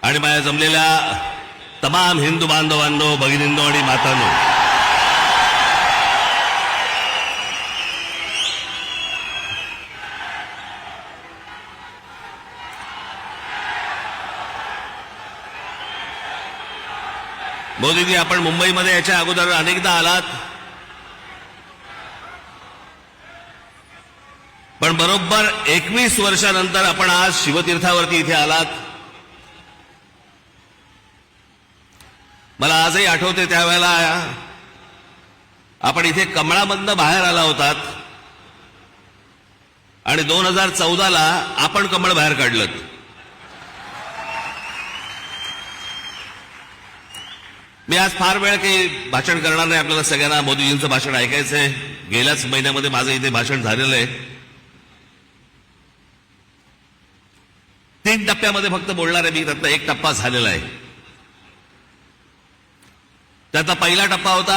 आणि माझ्या जमलेल्या तमाम हिंदू बांधवांनो, भगिनींनो आणि मातांनो, मोदीजी, आपण मुंबईमध्ये याच्या अगोदर अनेकदा आलात, पण बरोबर 21 वर्षानंतर आपण आज शिवतीर्थावरती इथे आलात. मला आजही आठवते त्यावेळेला आपण इथे कमळामधनं बाहेर आला होतात आणि 2014ला आपण कमळ बाहेर काढलं. मी आज फार वेळ काही भाषण करणार नाही. आपल्याला सगळ्यांना मोदीजींचं भाषण ऐकायचंय. गेल्याच महिन्यामध्ये माझं इथे भाषण झालेलं आहे. 3 टप्प्यामध्ये फक्त बोलणार आहे मी. त्यातला एक टप्पा झालेला आहे. त्यातला पहिला टप्पा होता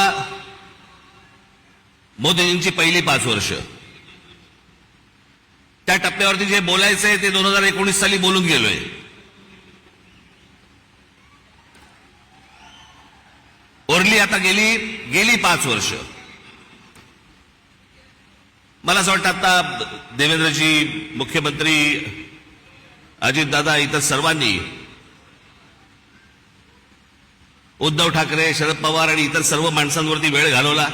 मोदीजींची पहिली 5 वर्ष. त्या टप्प्यावरती जे बोलायचंय ते 2019 साली बोलून गेलोय. ओरली आता गेली 5 वर्ष. मला असं वाटतं आता देवेंद्रजी, मुख्यमंत्री, अजितदादा, इतर सर्वांनी, उद्धव ठाकरे, शरद पवार आणि इतर सर्व माणसांवरती वेळ घालवला.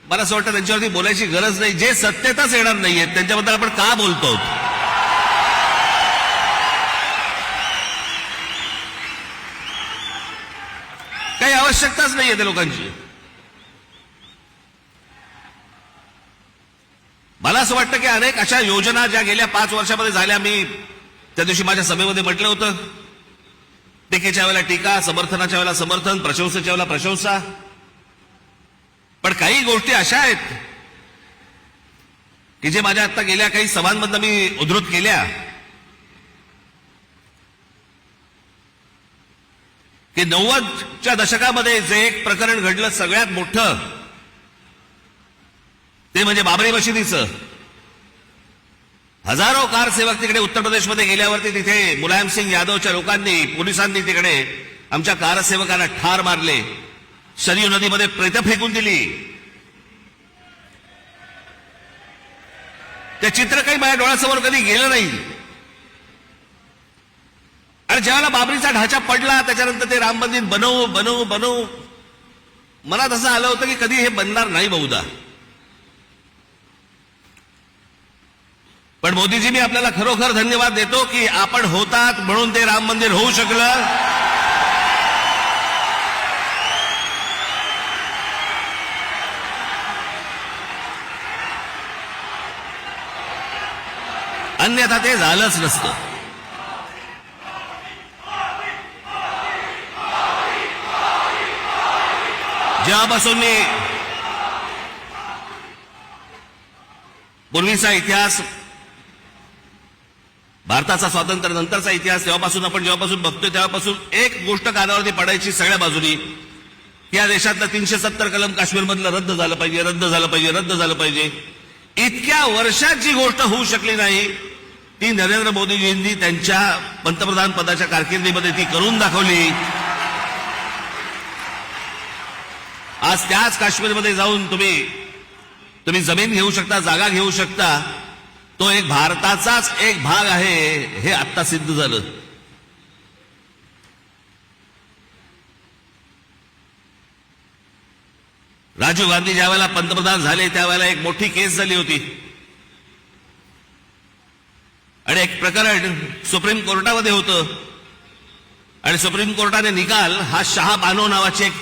मला असं वाटतं त्यांच्यावरती बोलायची गरज नाही. जे सत्यताच येणार नाहीये त्यांच्याबद्दल आपण का बोलतो? काही आवश्यकताच नाहीये त्या लोकांची. मला असं वाटतं की अनेक अशा योजना ज्या गेल्या 5 वर्षामध्ये झाल्या, मी त्या दिवशी माझ्या सभेमध्ये म्हटलं होतं, टीकेच्या वेळेला टीका, समर्थनाच्या वेळेला समर्थन, प्रशंसेच्या वेळेला प्रशंसा. पण काही गोष्टी अशा आहेत की जे माझ्या आता गेल्या काही सभांमधनं मी उद्धृत केल्या की 90च्या दशकामध्ये जे एक प्रकरण घडलं सगळ्यात मोठं, ते म्हणजे बाबरी मशिदीचं. हजारो कारसेवक तिकडे उत्तर प्रदेशमध्ये गेल्यावरती तिथे मुलायम सिंग यादवच्या लोकांनी, पोलिसांनी तिकडे आमच्या कारसेवकांना ठार मारले, सरयू नदीमध्ये प्रेतं फेकून दिली. ते चित्र काही माझ्या डोळ्यासमोर कधी गेलं नाही. आणि ज्यावेळेला बाबरीचा ढाचा पडला त्याच्यानंतर ते राम मंदिर बनवू मनात असं आलं होतं की कधी हे बनणार नाही बहुधा. पण मोदीजी, मी आपल्याला खरोखर धन्यवाद देतो की आपण होतात म्हणून ते राम मंदिर होऊ शकलं. अन्यथा ते झालंच नसतं. जेव्हापासून मी पूर्वीचा इतिहास, भारताचा स्वातंत्र्य नंतरचा इतिहास जेव्हापासून बघतोय तेव्हापासून एक गोष्ट कानावरती पडायची सगळ्या बाजूनी, की या देशातलं 370 कलम काश्मीरमधलं रद्द झालं पाहिजे. इतक्या वर्षात जी गोष्ट होऊ शकली नाही ती नरेंद्र मोदीजींनी त्यांच्या पंतप्रधान पदाच्या कारकिर्दीमध्ये ती करून दाखवली. आज त्याच काश्मीरमध्ये जाऊन तुम्ही जमीन घेऊ शकता, जागा घेऊ शकता. तो एक भारताचाच एक भाग आहे हे आत्ता सिद्ध झालं. राजीव गांधी ज्या वेळेला पंतप्रधान झाले त्यावेळेला एक मोठी केस झाली होती आणि एक प्रकरण सुप्रीम कोर्टामध्ये होतं आणि सुप्रीम कोर्टाने निकाल हा शाह बानो नावाची एक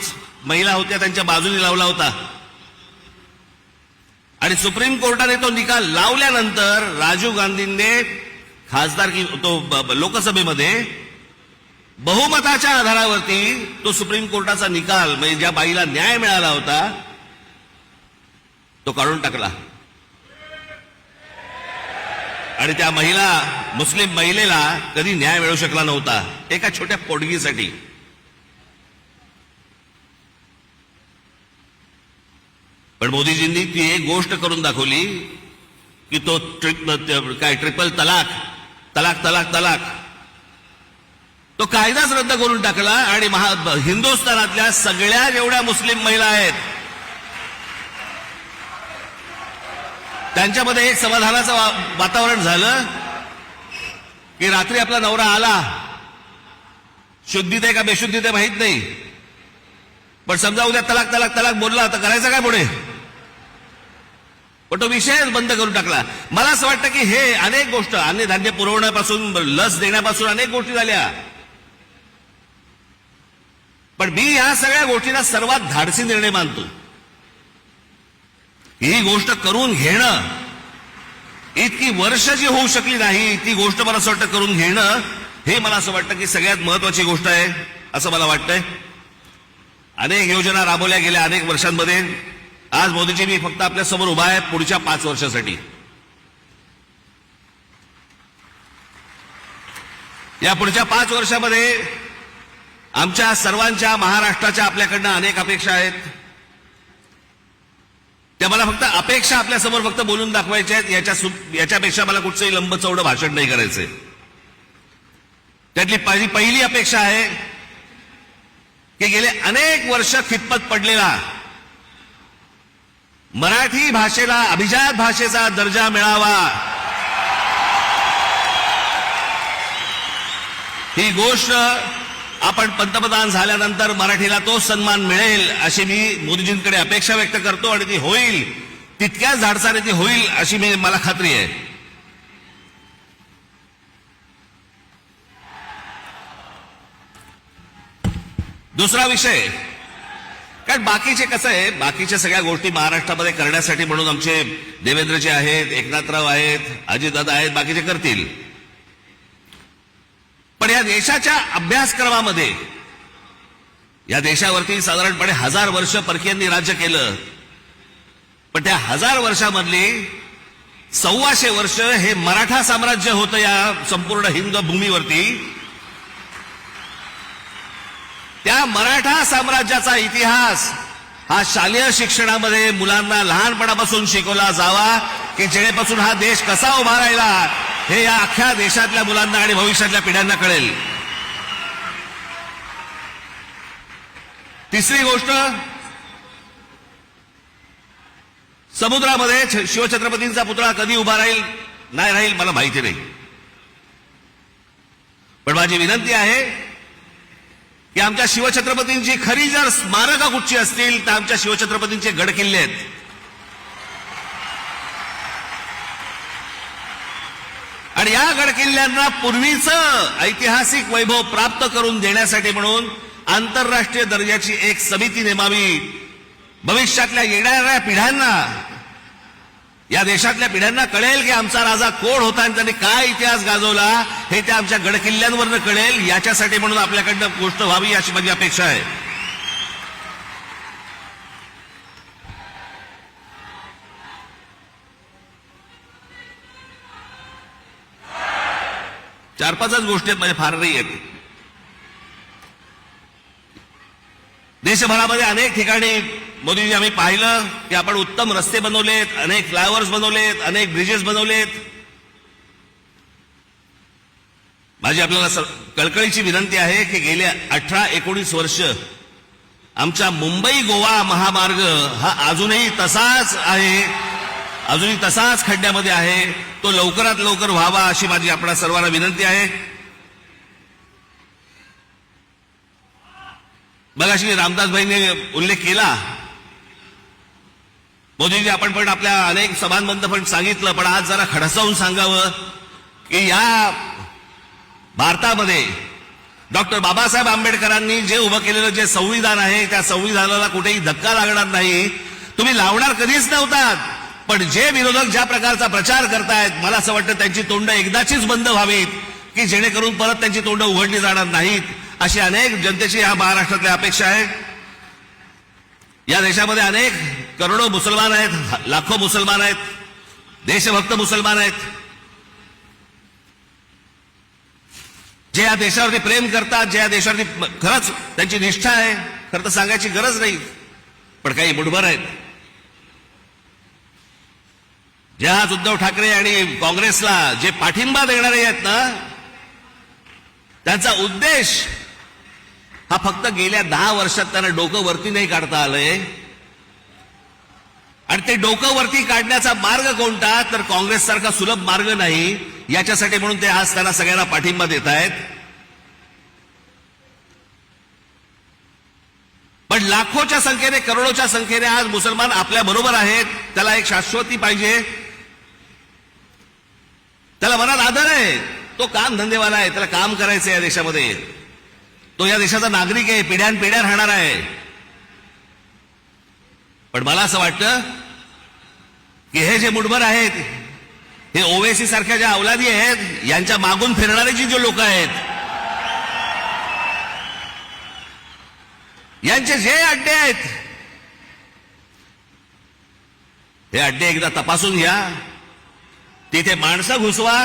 महिला होत्या त्यांच्या बाजूने लावला होता. आणि सुप्रीम कोर्टाने तो निकाल लावल्यानंतर राजीव गांधींनी लोकसभेमध्ये बहुमताच्या आधारावरती तो सुप्रीम कोर्टाचा निकाल, म्हणजे ज्या बाईला न्याय मिळाला होता, तो काढून टाकला. आणि त्या मुस्लिम महिलेला कधी न्याय मिळू शकला नव्हता एका छोट्या पोटगीसाठी. पण मोदीजींनी ती एक गोष्ट करून दाखवली की तो ट्रिपल तलाक तो कायदाच रद्द करून टाकला आणि हिंदुस्थानातल्या सगळ्या जेवढ्या मुस्लिम महिला आहेत त्यांच्यामध्ये एक समाधानाचं वातावरण झालं की रात्री आपला नवरा आला, शुद्धीत आहे का बेशुद्धीत आहे माहित नाही, पण समजा उद्या तलाक तलाक तलाक बोलला तर करायचं काय पुढे, पण तो विषयच बंद करून टाकला. मला असं वाटतं की हे अनेक गोष्ट, अन्नधान्य पुरवण्यापासून लस देण्यापासून अनेक गोष्टी झाल्या, पण मी ह्या सगळ्या गोष्टींना सर्वात धाडसी निर्णय मानतो. ही गोष्ट करून घेणं, इतकी वर्ष जी होऊ शकली नाही ती गोष्ट मला असं वाटतं करून घेणं, हे मला असं वाटतं की सगळ्यात महत्वाची गोष्ट आहे असं मला वाटतंय. अनेक योजना राबवल्या गेल्या अनेक वर्षांमध्ये. आज मोदीजी मी फक्त आपल्या समोर उभा आहे पुढच्या 5 वर्षासाठी. या पुढच्या 5 वर्षामध्ये आमच्या सर्वांच्या, महाराष्ट्राच्या आपल्याकडनं अनेक अपेक्षा आहेत. त्या मला फक्त अपेक्षा आपल्यासमोर फक्त बोलून दाखवायच्या आहेत. याच्यापेक्षा मला कुठचंही लंबचौडं भाषण नाही करायचंय. त्यातली पहिली अपेक्षा आहे की गेले अनेक वर्ष खितपत पडलेला मराठी भाषेला अभिजात भाषेचा दर्जा मिळावा, ही गोष्ट आपण पंतप्रधान झाल्यानंतर मराठीला तो सन्मान मिळेल अशी मी मोदीजींकडे अपेक्षा व्यक्त करतो आणि ती होईल, तितक्याच धाडसाने ती होईल अशी मला खात्री आहे. दुसरा विषय, कारण बाकीचे कसं आहे, बाकीच्या सगळ्या गोष्टी महाराष्ट्रामध्ये करण्यासाठी म्हणून आमचे देवेंद्रजी आहेत, एकनाथराव आहेत, अजितदादा आहेत, बाकीचे करतील. पण या देशाच्या अभ्यासक्रमामध्ये, या देशावरती साधारणपणे 1000 वर्ष परकीयांनी राज्य केलं, पण त्या 1000 वर्षामधली 125 वर्ष हे मराठा साम्राज्य होतं या संपूर्ण हिंद भूमीवरती. त्या मराठा साम्राज्याचा इतिहास हा शालेय शिक्षणामध्ये मुलांना लहानपणापासून शिकवला जावा की जेणेपासून हा देश कसा उभा राहिला हे या अख्ख्या देशातल्या मुलांना आणि भविष्यातल्या पिढ्यांना कळेल. तिसरी गोष्ट, समुद्रामध्ये शिवछत्रपतींचा पुतळा कधी उभा राहील नाही राहील मला माहिती नाही, पण माझी विनंती आहे की आमच्या शिवछत्रपतींची खरी जर स्मारकं कुठची असतील तर आमच्या शिवछत्रपतींचे गडकिल्ले आहेत. आणि या गडकिल्ल्यांना पूर्वीचं ऐतिहासिक वैभव प्राप्त करून देण्यासाठी म्हणून आंतरराष्ट्रीय दर्जाची एक समिती नेमावी. भविष्यातल्या येणाऱ्या पिढ्यांना, या देशातल्या पिढ्यांना कळेल की आमचा राजा कोण होता आणि त्यांनी काय इतिहास गाजवला हे त्या आमच्या गडकिल्ल्यांवरनं कळेल. याच्यासाठी म्हणून आपल्याकडनं गोष्ट व्हावी अशी माझी अपेक्षा आहे. चार पाचच गोष्टी आहेत, माझ्या फार नाही आहेत. देशभरामध्ये अनेक ठिकाणी मोदीजी आम्ही पाहिलं की आपण उत्तम रस्ते बनवलेत, अनेक फ्लायओव्हर्स बनवलेत, अनेक ब्रिजेस बनवलेत. माझी आपल्याला कळकळीची विनंती आहे की गेल्या 18-19 वर्ष आमचा मुंबई गोवा महामार्ग हा अजूनही तसाच आहे, अजूनही तसाच खड्ड्यामध्ये आहे. तो लवकरात लवकर व्हावा अशी माझी आपल्या सर्वांना विनंती आहे. मगाशी रामदासभाईंनी उल्लेख केला, मोदीजी आपण पण आपल्या अनेक सभांमध्ये पण सांगितलं, पण आज जरा खडसावून सांगावं की या भारतामध्ये डॉक्टर बाबासाहेब आंबेडकरांनी जे उभं केलेलं जे संविधान आहे त्या संविधानाला कुठेही धक्का लागणार नाही. तुम्ही लावणार कधीच नव्हतात, पण जे विरोधक ज्या प्रकारचा प्रचार करतायत मला असं वाटतं त्यांची तोंड एकदाचीच बंद व्हावीत की जेणेकरून परत त्यांची तोंड उघडली जाणार नाहीत, अशी अनेक जनतेची या महाराष्ट्रातल्या अपेक्षा आहे. या देशामध्ये अनेक करोडो मुसलमान आहेत, लाखो मुसलमान आहेत, देशभक्त मुसलमान आहेत, जे या देशावरती प्रेम करतात, जे या देशावरती खरंच त्यांची निष्ठा आहे. खरं तर सांगायची गरज नाही, पण काही मुठभर आहेत जे आज उद्धव ठाकरे आणि काँग्रेसला जे पाठिंबा देणारे आहेत ना, त्यांचा उद्देश हा फक्त गेल्या 10 वर्षात त्यांना डोकं वरती नाही काढता आलंय. आणि ते डोकं वरती काढण्याचा मार्ग कोणता, तर काँग्रेस सारखा सुलभ मार्ग नाही. याच्यासाठी म्हणून ते आज त्यांना सगळ्यांना पाठिंबा देत आहेत. पण लाखोच्या संख्येने, करोडोच्या संख्येने आज मुसलमान आपल्या बरोबर आहेत. त्याला एक शाश्वती पाहिजे, त्याला मनात आदर आहे. तो काम धंदेवाला आहे, त्याला काम करायचं या देशामध्ये. तो या देशाचा नागरिक आहे, पिढ्यानपिढ्या राहणार आहे. पण मला असं वाटतं की हे जे मुठभर आहेत, हे ओवेसी सारख्या ज्या अवलादी आहेत, यांच्या मागून फिरणारे जी लोक आहेत, यांचे जे अड्डे आहेत, हे अड्डे एकदा तपासून घ्या. तिथे माणसं घुसवा,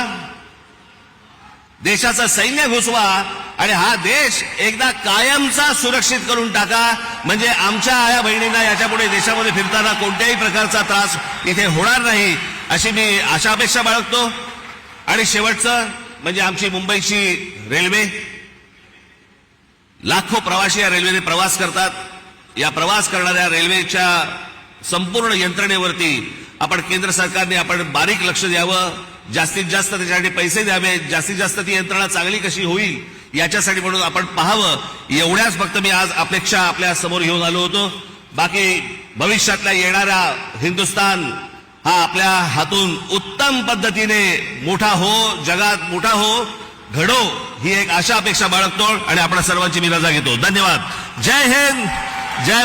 देशाचं सैन्य घुसवा आणि हा देश एकदा कायमचा सुरक्षित करून टाका. म्हणजे आमच्या आया बहिणींना याच्यापुढे देशामध्ये फिरताना कोणत्याही प्रकारचा त्रास इथे होणार नाही, अशी मी आशा अपेक्षा बाळगतो. आणि शेवटचं म्हणजे आमची मुंबईची रेल्वे. लाखो प्रवासी या रेल्वेने प्रवास करतात. या प्रवास करणाऱ्या रेल्वेच्या संपूर्ण यंत्रणेवरती आपण केंद्र सरकारने आपण बारीक लक्ष द्यावं. जास्तीत जास्त त्याच्यासाठी पैसे द्यावे. जास्तीत जास्त ती यंत्रणा चांगली कशी होईल याच्यासाठी म्हणून आपण पाहावं. एवढ्याच फक्त मी आज अपेक्षा आपल्या समोर घेऊन आलो होतो. बाकी भविष्यातला येणारा हिंदुस्थान हा आपल्या हातून उत्तम पद्धतीने मोठा हो, जगात मोठा हो, घडो, ही एक आशा अपेक्षा बाळगतो आणि आपल्या सर्वांची मी रजा घेतो. धन्यवाद. जय हिंद, जय